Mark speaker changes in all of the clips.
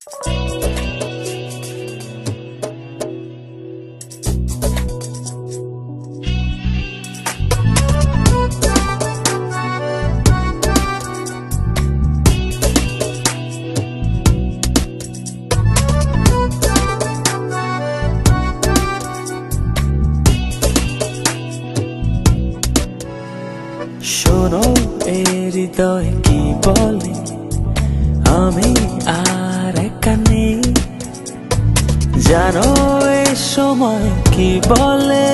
Speaker 1: শোনো এ হৃদয় কি বলে, আমি আর একা নেই। জানো এ সময় কি বলে,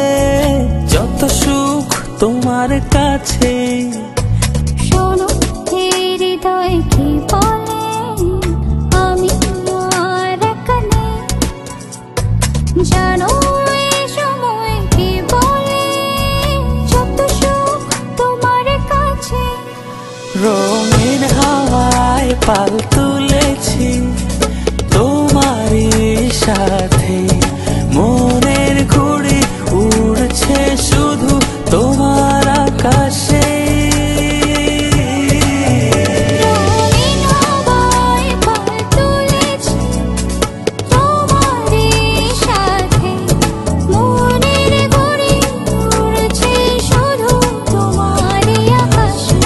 Speaker 1: যত সুখ তোমার কাছে।
Speaker 2: শোনো এ হৃদয় কি বলে, আমি আর একা নেই। জানো এ সময় কি বলে, যত সুখ তোমার কাছে।
Speaker 1: রঙিন হাওয়ায় পাল তুলেছি তোমারই সাথে, মনের ঘুড়ি উড়ছে শুধু তোমার আকাশে।
Speaker 2: রঙিন হাওয়ায় পাল তুলেছি তোমারই সাথে, মনের ঘুড়ি উড়ছে শুধু তোমারই আকাশে।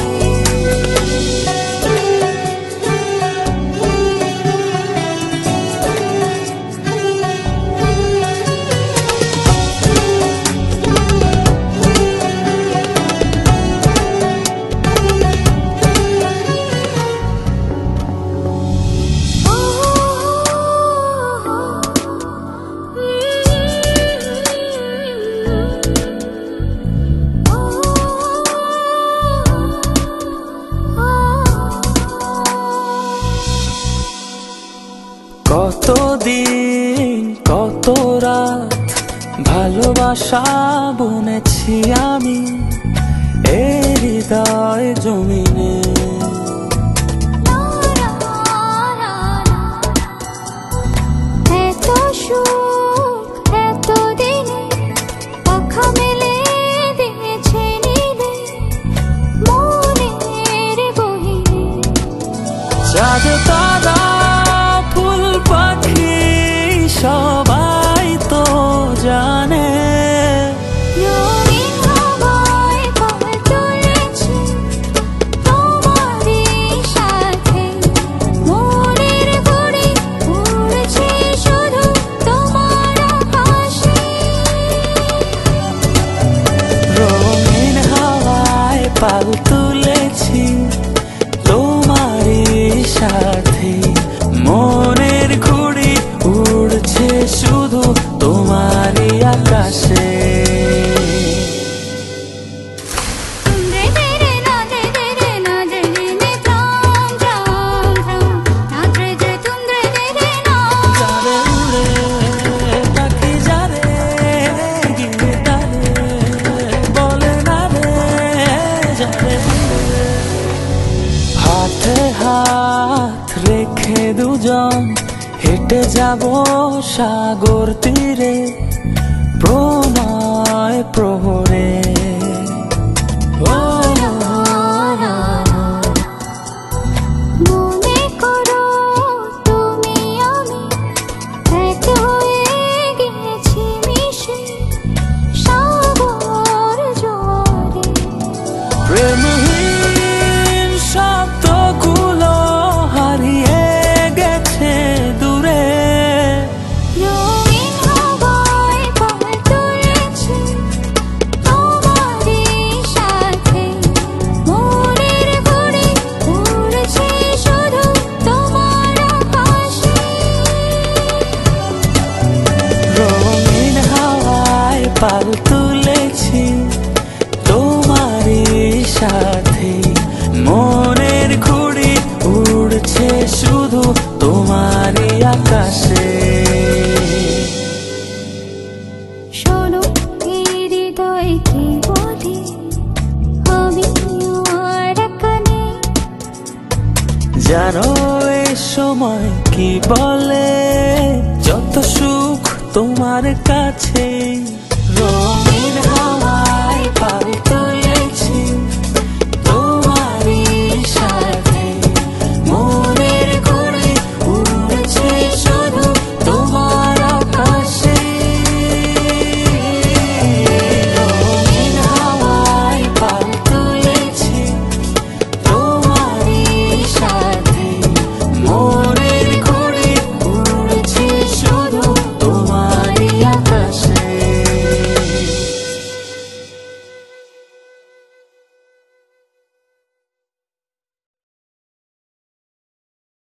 Speaker 1: কতদিন কত রাত ভালোবাসা বুনেছি আমি এ হৃদয় জমিনে।
Speaker 2: এত সুখ এত দিনে পাখা মেলে দিয়েছে নীলে মনের গহীনে।
Speaker 1: চাঁদ তারা ফুল পাখি সবাই তো জানে,
Speaker 2: রঙিন হাওয়ায় পাল তুলেছি তোমারই সাথে, মনের ঘুড়ি উড়ছে শুধু তোমার আকাশে।
Speaker 1: রঙিন হাওয়ায় পাল তুলেছি তোমারই সাথে, মনের ঘুড়ি উড়ছে শুধু তোমারই আকাশে। যারে উড়ে পাখি যারে গিয়ে তারে বলে না রে যারে উড়ে। হাতে হাত রেখে দুজন হেঁটে যাব সাগর তীরে প্রণয় প্রহরে।
Speaker 2: মনে করো তুমি আমি এক হয়ে গেছি মিশে সাগর জোয়ারে।
Speaker 1: প্রেমহীন শব্দগুলো হারিয়ে গেছে দূরে,
Speaker 2: রঙিন হাওয়ায় পাল তুলেছি তোমারই সাথে, মনের ঘুড়ি উড়ছে শুধু তোমার আকাশে।
Speaker 1: রঙিন হাওয়ায় পাল তুলেছি তোমারই সাথে, মনের ঘুড়ি উড়ছে শুধু তোমারই আকাশে।
Speaker 2: শোনো এ হৃদয় কি বলে, আমি আর একা নেই।
Speaker 1: জানো এ সময় কি বলে, যত সুখ তোমার কাছে। রঙিন হাওয়ায় পাল